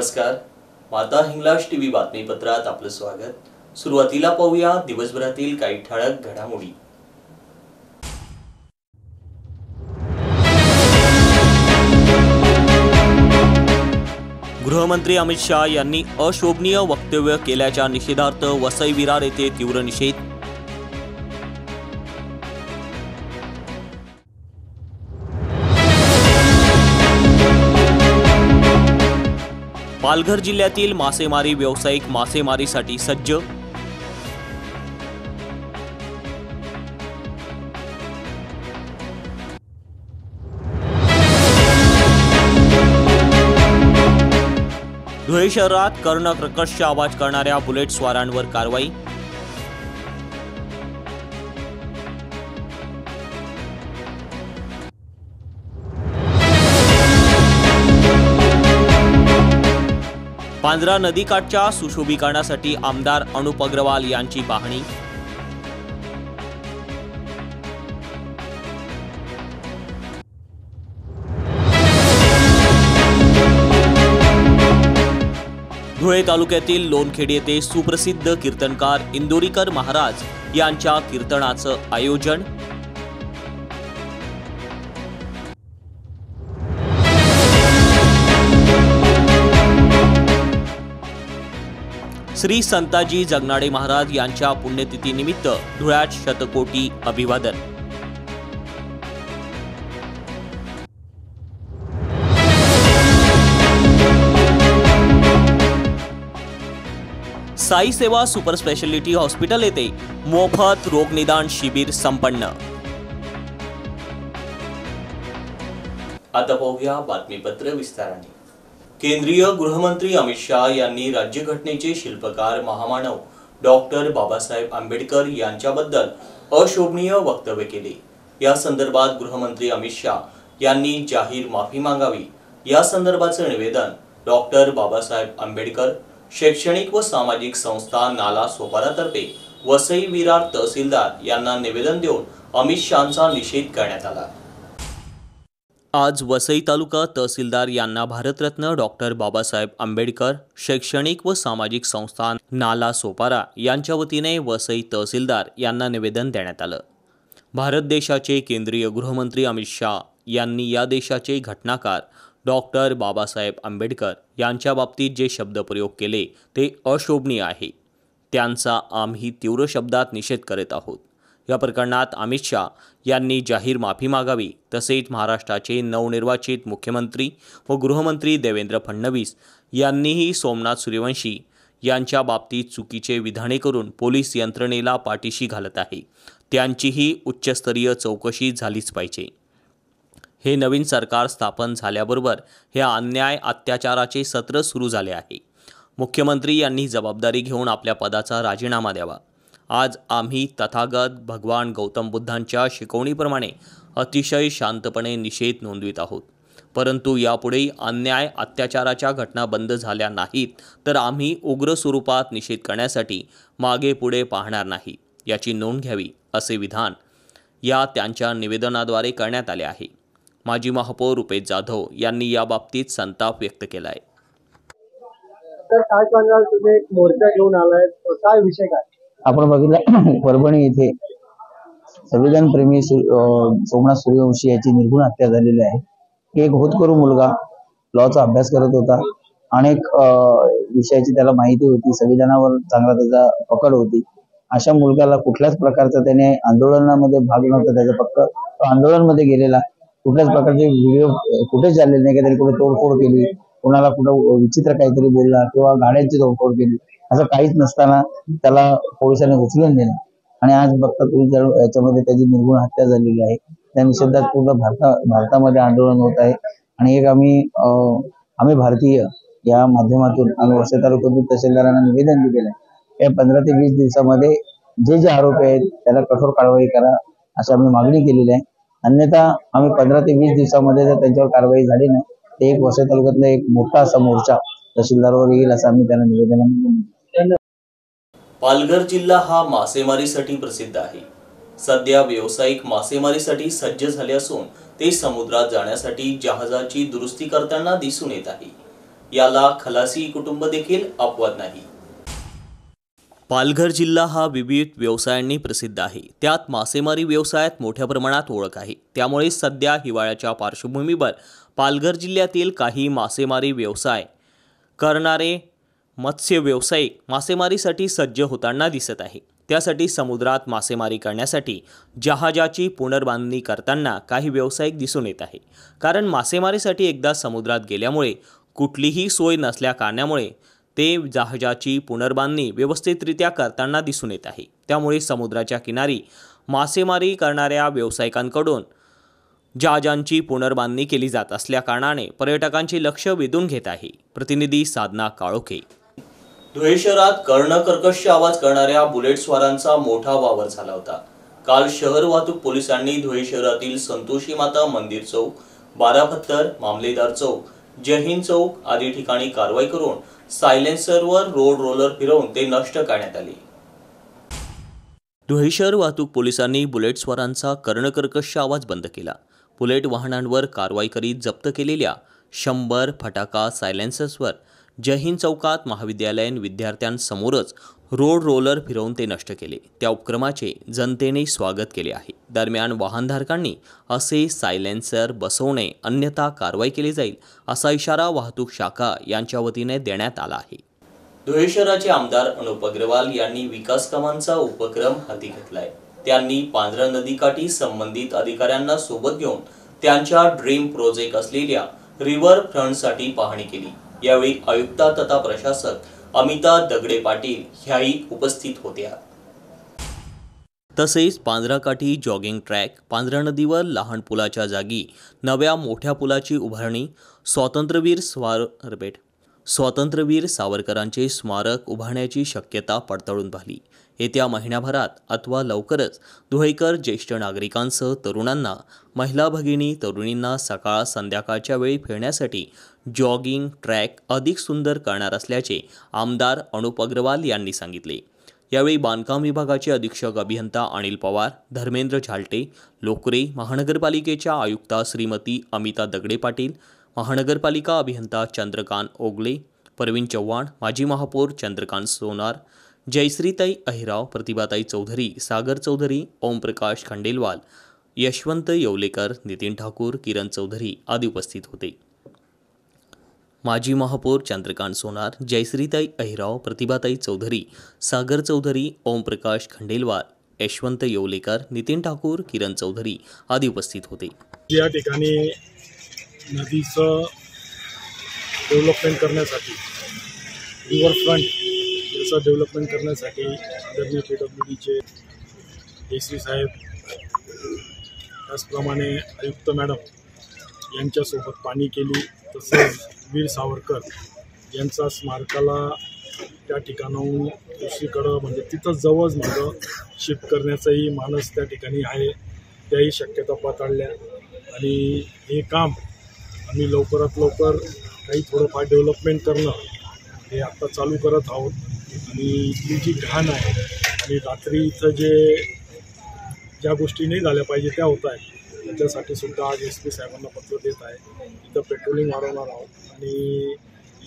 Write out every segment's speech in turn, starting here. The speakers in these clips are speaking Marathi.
नमस्कार, माता हिंगलाज टीव्ही बातमीपत्रात आपलं स्वागत। सुरुवातीला पाहूया दिवसभरातील काही ठळक घडामोडी। गृहमंत्री अमित शाह यांनी अशोभनीय वक्तव्य केल्याच्या निषेधार्थ वसई विरार येथे तीव्र निषेध। पालघर जिल्ह्यातील मासेमारी व्यावसायिक मासेमारीसाठी सज्ज। धुळे शहरात कर्णकर्कश आवाज करणाऱ्या बुलेट स्वारांवर कारवाई। पांझरा नदीकाठच्या सुशोभीकरणासाठी आमदार अनुप अग्रवाल यांची पाहणी। धुळे तालुक्यातील लोणखेड येथे सुप्रसिद्ध कीर्तनकार इंदोरीकर महाराज यांच्या कीर्तनाचं आयोजन। श्री संताजी जगनाडे महाराज यांच्या पुण्यतिथीनिमित्त धुळ्यात शतकोटी अभिवादन। साई सेवा सुपर स्पेशालिटी हॉस्पिटल येथे मोफत रोग निदान शिबिर संपन्न। आता पाहूया बातमीपत्र विस्ताराने। केंद्रीय गृहमंत्री अमित शाह यांनी राज्यघटनेचे शिल्पकार महामानव डॉक्टर बाबासाहेब आंबेडकर यांच्याबद्दल अशोभनीय वक्तव्य केले। या संदर्भात गृहमंत्री अमित शाह यांनी जाहीर माफी मागावी। या संदर्भाचे निवेदन डॉक्टर बाबासाहेब आंबेडकर शैक्षणिक व सामाजिक संस्था नाला सोपारा तर्फे वसई विरार तहसीलदार यांना निवेदन देऊन अमित शाहांचा निषेध करण्यात आला। आज वसई तालुका तहसीलदार यांना भारतरत्न डॉक्टर बाबासाहेब आंबेडकर शैक्षणिक व सामाजिक संस्था नाला सोपारा यांच्या वतीने वसई तहसीलदार यांना निवेदन देण्यात आलं। भारत देशाचे केंद्रीय गृहमंत्री अमित शाह यांनी या देशाचे घटनाकार डॉक्टर बाबासाहेब आंबेडकर यांच्या बाबतीत जे शब्दप्रयोग केले ते अशोभनीय आहे। त्यांचा आम्ही तीव्र शब्दात निषेध करीत आहोत। या प्रकरणात अमित शाह यांनी जाहीर माफी मागावी। तसेच महाराष्ट्राचे नवनिर्वाचित मुख्यमंत्री व गृहमंत्री देवेंद्र फडणवीस यांनीही सोमनाथ सूर्यवंशी यांच्या बाबतीत चुकीचे विधाने करून पोलीस यंत्रणेला पाठीशी घालत आहे। त्यांचीही उच्चस्तरीय चौकशी झालीच पाहिजे। हे नवीन सरकार स्थापन झाल्याबरोबर हे अन्याय अत्याचाराचे सत्र सुरू झाले आहे। मुख्यमंत्री यांनी जबाबदारी घेऊन आपल्या पदाचा राजीनामा द्यावा। आज आम्ही तथागत भगवान गौतम बुद्धांच्या शिकवणीप्रमाणे अतिशय शांतपणे निषेध नोंदवित आहोत। परंतु यापुढे अन्याय अत्याचाराच्या घटना बंद झाल्या नाहीत तर आम्ही उग्र स्वरूपात निषेध करण्यासाठी मागे पुढे पाहणार नाही, याची नोंद घ्यावी, असे विधान या त्यांच्या निवेदनाद्वारे करण्यात आले आहे। माजी महापौर रुपेश जाधव यांनी याबाबतीत संताप व्यक्त केला आहे। तर काय सांगाल, तुम्ही मोर्चा घेऊन आलाय, काय विषय काय? आपण बघितलं परभणी येथे संविधान प्रेमी सोमनाथ सूर्यवंशी याची निर्घुण हत्या झालेली आहे। एक होतकरू मुलगा लॉचा अभ्यास करत होता, अनेक विषयाची त्याला माहिती होती, संविधानावर चांगला त्याचा पकड होती। अशा मुलगाला कुठल्याच प्रकारचा त्याने आंदोलनामध्ये भाग नव्हता, त्याचा फक्त आंदोलनामध्ये गेलेला कुठल्याच प्रकारचे व्हिडिओ कुठेच झालेले नाही, काहीतरी कुठे तोडफोड केली, कोणाला कुठं विचित्र काहीतरी बोलला किंवा गाड्यांची तोडफोड केली, असं काहीच नसताना त्याला पोलिसांनी उचलून दिलं। आणि आज बघता तुम्ही याच्यामध्ये त्याची निर्घुण हत्या झालेली आहे। त्या निषेधात पूर्ण भारतामध्ये आंदोलन होत आहे। आणि एक आम्ही भारतीय या माध्यमातून आम्ही वसई तालुक्यातील तहसीलदारांना निवेदन दिलेलं आहे। या 15 ते 20 दिवसामध्ये जे आरोपी आहेत त्याला कठोर कारवाई करा, अशी आम्ही मागणी केलेली आहे। अन्यथा आम्ही 15 ते 20 दिवसामध्ये जर त्यांच्यावर कारवाई झाली नाही तर एक वसई तालुक्यातला एक मोठा असा मोर्चा तहसीलदारवर येईल, असं आम्ही त्यांना निवेदन दिलं। पालघर जिल्हा हा मासेमारीसाठी प्रसिद्ध आहे। सध्या व्यावसायिक मासेमारीसाठी सज्ज झाले असून ते समुद्रात जाण्यासाठी जहाजाची दुरुस्ती करताना दिसून येत आहे। याला खलासी कुटुंब देखील अपवाद नाही। पालघर जिल्हा हा विविध व्यवसायांनी प्रसिद्ध आहे। त्यात मासेमारी व्यवसायात मोठ्या प्रमाणात ओळख आहे। त्यामुळे सध्या हिवाळ्याच्या पार्श्वभूमीवर पालघर जिल्ह्यातील काही मासेमारी व्यवसाय करणारे मत्स्य व्यावसायिक मासेमारीसाठी सज्ज होताना दिसत आहे। त्यासाठी समुद्रात मासेमारी करण्यासाठी जहाजाची पुनर्बांधणी करताना काही व्यावसायिक दिसून येत आहे। कारण मासेमारीसाठी एकदा समुद्रात गेल्यामुळे कुठलीही सोय नसल्या कारणामुळे ते जहाजाची पुनर्बांधणी व्यवस्थितरित्या करताना दिसून येत आहे। त्यामुळे समुद्राच्या किनारी मासेमारी करणाऱ्या व्यावसायिकांकडून जहाजांची पुनर्बांधणी केली जात असल्या कारणाने पर्यटकांचे लक्ष वेधून घेत आहे। प्रतिनिधी साधना काळोखे। धुळे शहरात कर्णकर्कश आवाज करणाऱ्या बुलेटस्वारांचा मोठा वावर झाला होता। काल शहर वाहतूक पोलिसांनी धुळे शहरातील संतोषी माता मंदिर चौक, बारापत्तर, मामलेदार चौक, जय हिंद चौक आदी ठिकाणी कारवाई करून सायलेन्सरवर रोड रोलर फिरवून ते नष्ट करण्यात आले। धुळे शहर वाहतूक पोलिसांनी बुलेटस्वारांचा कर्णकर्कश आवाज बंद केला। बुलेट वाहनांवर कारवाई करीत जप्त केलेल्या 100 फटाका सायलेन्सर्सवर जय हिंद चौकात महाविद्यालयीन विद्यार्थ्यांसमोरच रोड रोलर फिरवून ते नष्ट केले। त्या उपक्रमाचे जनतेने स्वागत केले आहे। दरम्यान वाहनधारकांनी असे सायलेन्सर बसवणे अन्यथा कारवाई केली जाईल असा इशारा वाहतूक शाखा यांच्या वतीने देण्यात आला आहे। धुळे शहराचे आमदार अनुप अग्रवाल यांनी विकास कामांचा उपक्रम हाती घेतलाय। त्यांनी पांढरा नदीकाठी संबंधित अधिकाऱ्यांना सोबत घेऊन त्यांच्या ड्रीम प्रोजेक्ट असलेल्या रिव्हर फ्रंटसाठी पाहणी केली। यावेळी आयुक्त तथा प्रशासक अमिता दगडे पाटील ह्याही उपस्थित होत्या। तसेच पांढराकाठी जॉगिंग ट्रॅक, पांढरा नदीवर लहान पुलाच्या जागी नव्या मोठ्या पुलाची उभारणी, स्वातंत्र्यवीर सावरकरांचे स्मारक उभारण्याची शक्यता पडताळून पाहिली। येत्या महिन्याभरात अथवा लवकरच धुळेकर ज्येष्ठ नागरिकांसह तरुणांना, महिला भगिनी तरुणींना सकाळ संध्याकाळच्या वेळी फिरण्यासाठी जॉगिंग ट्रॅक अधिक सुंदर करणार असल्याचे आमदार अनुप अग्रवाल यांनी सांगितले। यावेळी बांधकाम विभागाचे अधीक्षक अभियंता अनिल पवार, धर्मेंद्र झालटे, लोकरे, महानगरपालिकेच्या आयुक्ता श्रीमती अमिता दगडे पाटील, महानगरपालिका अभियंता चंद्रकांत ओगले, प्रवीण चव्हाण, माजी महापौर चंद्रकांत सोनार, जयश्रीताई अहिराव, प्रतिभाताई चौधरी, सागर चौधरी, ओमप्रकाश खंडेलवाल, यशवंत येवलेकर, नितीन ठाकूर, किरण चौधरी आदी उपस्थित होते। माजी महापौर चंद्रकांत सोनार, जयश्रीताई अहिराव, प्रतिभाताई चौधरी, सागर चौधरी, ओमप्रकाश खंडेलवाल, यशवंत येवलेकर, नितीन ठाकूर, किरण चौधरी आदी उपस्थित होते। या ठिकाणी नदीचं डेव्हलपमेंट करण्यासाठी, रिव्हर फ्रंट याचं डेव्हलपमेंट करण्यासाठी आदरणीय PWDचे AC साहेब, त्याचप्रमाणे आयुक्त मॅडम यांच्यासोबत पाहणी केली। तसेच वीर सावरकर यांचा स्मारकाला त्या ठिकाणाहून दुसरीकडं म्हणजे तिथं जवळ मागं शिफ्ट करण्याचाही मानस त्या ठिकाणी आहे, त्याही शक्यता पाताळल्या। आणि हे काम आम्ही लवकरात लवकर काही थोडंफार डेव्हलपमेंट करणं हे आत्ता चालू करत आहोत। आणि इथली जी घाण आहे आणि रात्री इथं ज्या गोष्टी नाही झाल्या पाहिजे त्या होत आहेत, त्याच्यासाठी सुद्धा आज SP साहेबांना पत्र देत आहे। इथं पेट्रोलिंग वाढवणार आहोत। आणि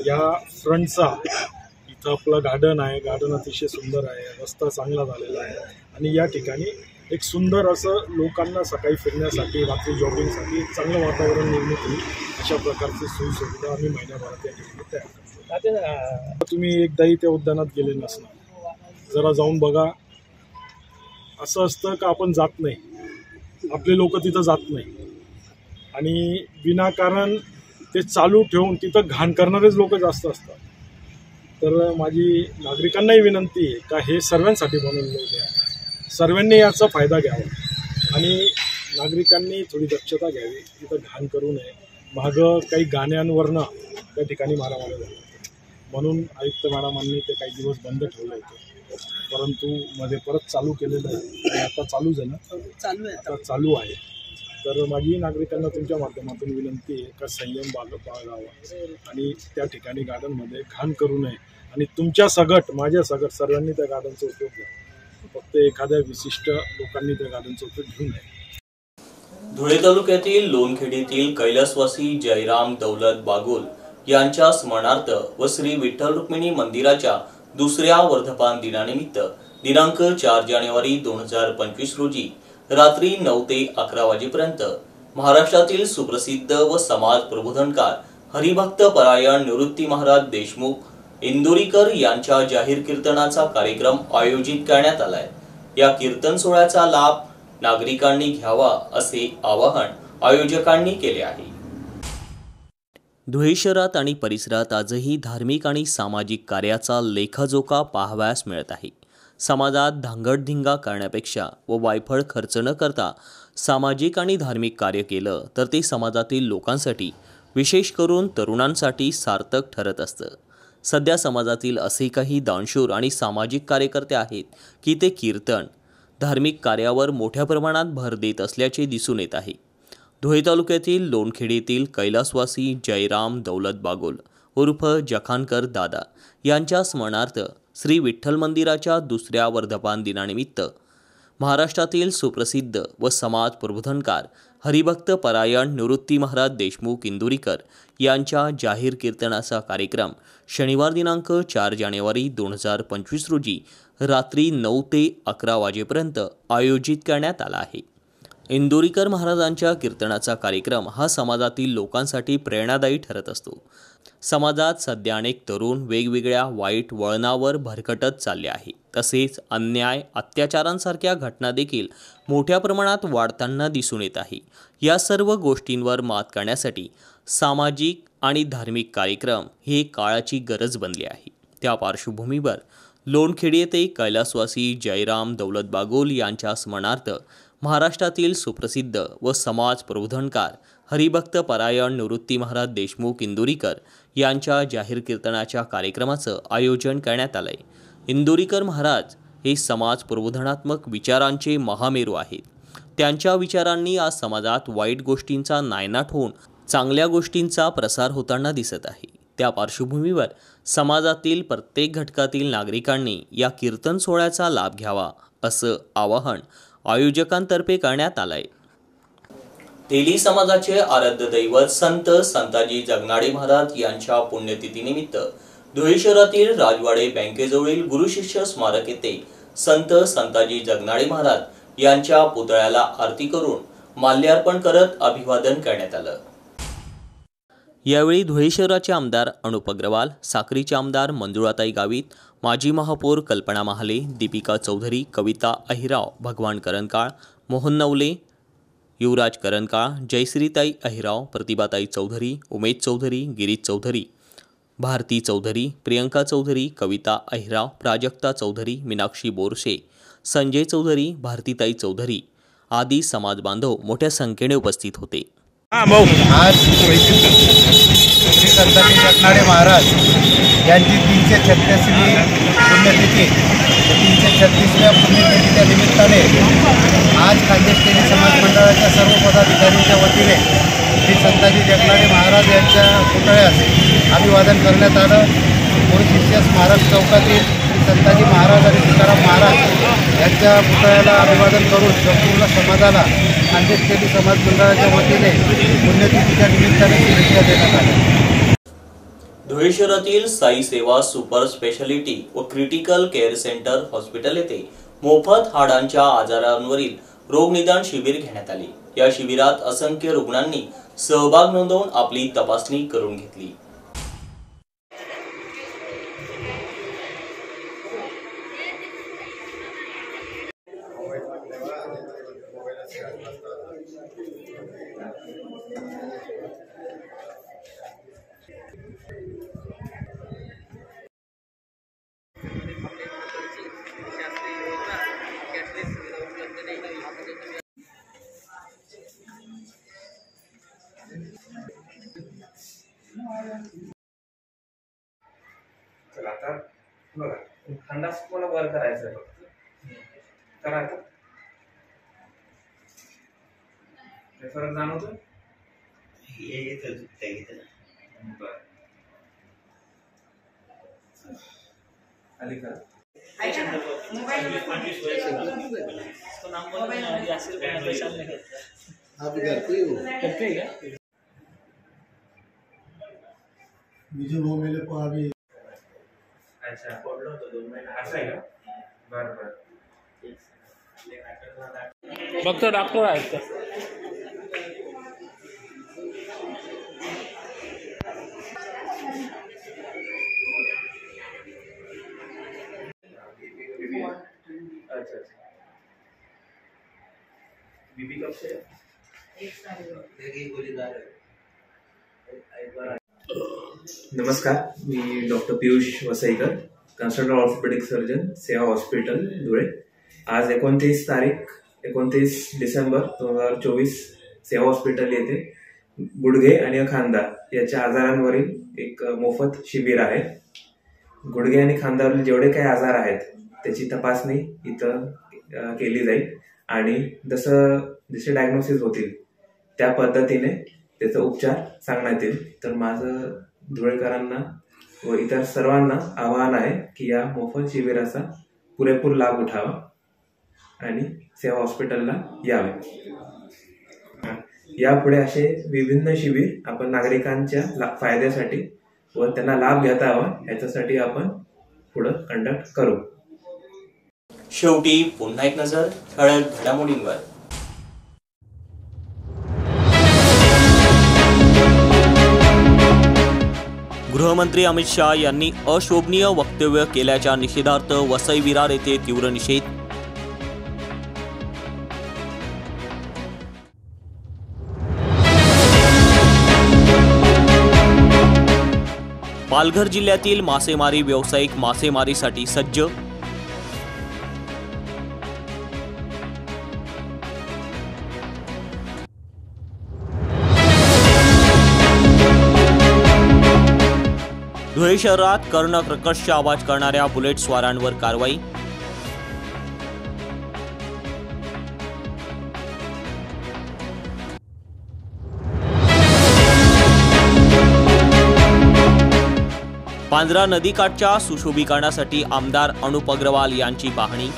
या फ्रंटचा इथं आपलं गार्डन आहे, गार्डन अतिशय सुंदर आहे, रस्ता चांगला झालेला आहे आणि या ठिकाणी एक सुंदर असं लोकांना सकाळी फिरण्यासाठी, रात्री जॉगिंगसाठी एक चांगलं वातावरण निर्मित होईल अशा प्रकारची सोयीसुविधा आम्ही महिन्याभरात या ठिकाणी तयार करतो। तुम्ही एकदाही त्या उद्यानात गेले नसणार, जरा जाऊन बघा। असं असतं का आपण जात नाही, आपले लोक तिथं जात नाही आणि विनाकारण ते चालू ठेवून तिथं घाण करणारेच लोक जास्त असतात। तर माझी नागरिकांनाही विनंती आहे का हे सर्वांसाठी बनवलेलं आहे, सर्वांनी याचा फायदा घ्यावा आणि नागरिकांनी थोडी दक्षता घ्यावी, तिथं घाण करू नये। मागं काही गाण्यांवरनं त्या ठिकाणी मारामारी झाली, म्हणून आयुक्त मॅडमांनी ते काही दिवस बंद ठेवलं होतं, परंतु मध्ये परत चालू केलेलं आहे आणि आता चालू आहे। तर माझी नागरिकांना तुमच्या माध्यमातून विनंती आहे का संयम बाळगावा आणि त्या ठिकाणी गार्डनमध्ये घाण करू नये आणि तुमच्या सगट, माझ्या सगट सर्वांनी त्या गार्डनचा उपयोग घ्यावा, फक्त एखाद्या विशिष्ट लोकांनी त्या गार्डनचा उपयोग घेऊ नये। धुळे तालुक्यातील लोणखेडीतील कैलासवासी जयराम दौलत बागुल यांच्या स्मरणार्थ व श्री विठ्ठल रुक्मिणी मंदिराच्या दुसऱ्या वर्धापन दिनानिमित्त दिनांक 4 जानेवारी 2025 रोजी रात्री 9 ते 11 वाजेपर्यंत महाराष्ट्रातील सुप्रसिद्ध व समाज प्रबोधनकार हरिभक्त परायण निवृत्ती महाराज देशमुख इंदोरीकर यांच्या जाहीर कीर्तनाचा कार्यक्रम आयोजित करण्यात आलाय। या कीर्तन सोहळ्याचा लाभ नागरिकांनी घ्यावा असे आवाहन आयोजकांनी केले आहे। धुळे शहरात आणि परिसरात आजही धार्मिक आणि सामाजिक कार्याचा लेखाजोखा पाहावयास मिळत आहे। समाजात धांगडधिंगा करण्यापेक्षा व वायफळ खर्च न करता सामाजिक आणि धार्मिक कार्य केलं तर ते समाजातील लोकांसाठी विशेष करून तरुणांसाठी सार्थक ठरत असतं। सध्या समाजातील असे काही दानशूर आणि सामाजिक कार्यकर्ते आहेत की ते कीर्तन धार्मिक कार्यावर मोठ्या प्रमाणात भर देत असल्याचे दिसून येत आहे। धुळे तालुक्यातील लोणखेडेतील कैलासवासी जयराम दौलत बागोल उर्फ जखानकर दादा यांच्या स्मरणार्थ श्री विठ्ठल मंदिराच्या दुसऱ्या वर्धापन दिनानिमित्त महाराष्ट्रातील सुप्रसिद्ध व समाज प्रबोधनकार हरिभक्त परायण निवृत्ती महाराज देशमुख इंदोरीकर यांच्या जाहीर कीर्तनाचा कार्यक्रम शनिवार दिनांक 4 जानेवारी 2025 रोजी रात्री 9 ते 11 वाजेपर्यंत आयोजित करण्यात आला आहे। इंदोरीकर महाराजांच्या कीर्तनाचा कार्यक्रम हा समाजातील लोकांसाठी प्रेरणादायी ठरत असतो। समाजात सध्या अनेक तरुण वेगवेगळ्या वाईट वळणावर भरकटत चालले आहे। तसेच अन्याय अत्याचारांसारख्या घटना देखील मोठ्या प्रमाणात वाढताना दिसून येत आहे। या सर्व गोष्टींवर मात करण्यासाठी सामाजिक आणि धार्मिक कार्यक्रम हे काळाची गरज बनली आहे। त्या पार्श्वभूमीवर लोणखेडे येथे कैलासवासी जयराम दौलत बागोल यांच्या स्मरणार्थ महाराष्ट्रातील सुप्रसिद्ध व समाज प्रबोधनकार हरिभक्त परायण निवृत्ती महाराज देशमुख इंदोरीकर यांच्या जाहीर कीर्तनाच्या कार्यक्रमाचं आयोजन करण्यात आलंय। इंदोरीकर महाराज हे समाज प्रबोधनात्मक विचारांचे महामेरू आहेत। त्यांच्या विचारांनी आज समाजात वाईट गोष्टींचा नायनाट होऊन चांगल्या गोष्टींचा प्रसार होताना दिसत आहे। त्या पार्श्वभूमीवर समाजातील प्रत्येक घटकातील नागरिकांनी या कीर्तन सोहळ्याचा लाभ घ्यावा असं आवाहन आयोजकांतर्फे करण्यात आलंय। तेली समाजाचे आराध्य दैवत संत संताजी जगनाडे महाराज यांच्या पुण्यतिथीनिमित्त धुळे शहरातील राजवाडे बँकेजवळील गुरुशिष्य स्मारक येथे संत संताजी जगनाडे महाराज यांच्या पुतळ्याला आरती करून माल्यार्पण करत अभिवादन करण्यात आलं। यावेळी धुळे शहराचे आमदार अनुप अग्रवाल, साक्रीचे आमदार मंजुळाताई गावित, माजी महापौर कल्पना महाले, दीपिका चौधरी, कविता अहिराव, भगवान करंकाळ, मोहन नवले, युवराज करंकाळ, जयश्रीताई अहिराव, प्रतिभाताई चौधरी, उमेश चौधरी, गिरीश चौधरी, भारती चौधरी, प्रियंका चौधरी, कविता अहिराव, प्राजक्ता चौधरी, मीनाक्षी बोरसे, संजय चौधरी, भारतीताई चौधरी आदी समाज बांधव मोठ्या संख्येने उपस्थित होते। आज श्री संताजी जगनाडे महाराज यांची 336वी पुण्यतिथी 336व्या पुण्यतिथीच्या निमित्ताने आज खानदेश समाज मंडळाच्या सर्व पदाधिकाऱ्यांच्या वतीने श्री संताजी जगनाडे महाराज यांच्या पुतळ्यास अभिवादन करण्यात आलं। गुरुशिष्य स्मारक चौकातील श्री संताजी महाराज आणि तुकाराम महाराज यांच्या पुतळ्याला अभिवादन करून संपूर्ण समाजाला खानदेश समाज मंडळाच्या वतीने पुण्यतिथीच्या निमित्ताने शुभेच्छा देण्यात आल्या। धुळे शहरातील साई सेवा सुपर स्पेशालिटी व क्रिटिकल केअर सेंटर हॉस्पिटल येथे मोफत हाडांच्या आजारांवरील रोग निदान शिबिर घेण्यात आले। या शिबिरात असंख्य रुग्णांनी सहभाग नोंदवून आपली तपासणी करून घेतली। चला आता बघा थंडास कोणा वर करायचं करायचं ते फरक जाणवतो हे येतं दुखतंय इथं बरं खाली करा आप घर पे हो करते हैं क्या बिजू भाऊ मेले को आम्ही अच्छा असं आहे का? बरं बरं. फक्त डॉक्टर आहेत का? अच्छा अच्छा. बीपी कब से है? नमस्कार, मी doctor Piyush Vasaikar, consultant orthopaedic surgeon, Seva hospital Dhule. आज 29 डिसेंबर 2024 सेवा हॉस्पिटल येथे गुडघे आणि खांदा याच्या आजारांवरील एक मोफत शिबिर आहे. गुडघे आणि खांद्यावरील जेवढे काही आजार आहेत त्याची तपासणी इथं केली जाईल आणि जसे डायग्नोसिस होतील त्या पद्धतीने त्याचा उपचार सांगण्यात येईल. तर माझं धुळेकरांना व इतर सर्वांना आवाहन आहे की या मोफत शिबिराचा पुरेपूर लाभ उठावा आणि सेवा हॉस्पिटलला यावे. यापुढे असे विभिन्न शिबिर आपण नागरिकांच्या फायद्यासाठी व त्यांना लाभ घेता यावा याच्यासाठी आपण पुढे कंडक्ट करू. शेवटी पुन्हा एक नजर ठळक घडामोडींवर. गृहमंत्री अमित शाह यांनी अशोभनीय वक्तव्य केल्याच्या निषेधार्थ वसई विरार येथे तीव्र निषेध. पालघर जिल्ह्यातील मासेमारी व्यावसायिक मासेमारीसाठी सज्ज. धुळे शहरात कर्णकर्कश आवाज करणाऱ्या बुलेट स्वारांवर कारवाई. पांझरा नदीकाठच्या सुशोभीकरणासाठी आमदार अनुप अग्रवाल यांची पाहणी.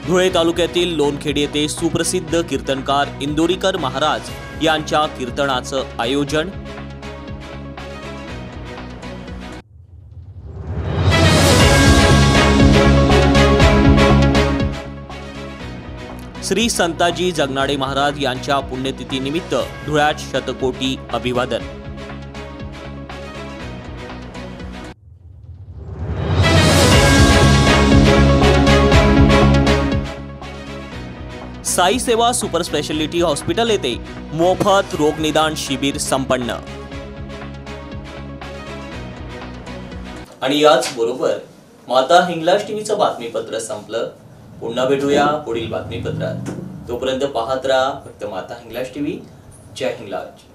धुळे तालुक्यातील लोणखेडी येथे सुप्रसिद्ध कीर्तनकार इंदोरीकर महाराज यांच्या कीर्तनाचं आयोजन. श्री संताजी जगनाडे महाराज यांच्या पुण्यतिथीनिमित्त धुळ्यात शतकोटी अभिवादन. साई सेवा सुपर स्पेशालिटी हॉस्पिटल येथे मोफत रोग निदान शिबिर संपन्न. आणि याच बरोबर माता हिंगलाज टीव्हीचं बातमीपत्र संपलं. पुन्हा भेटूया पुढील बातमीपत्रात. तोपर्यंत पाहत राहा फक्त माता हिंगलाज टीव्ही. जय हिंगलाज.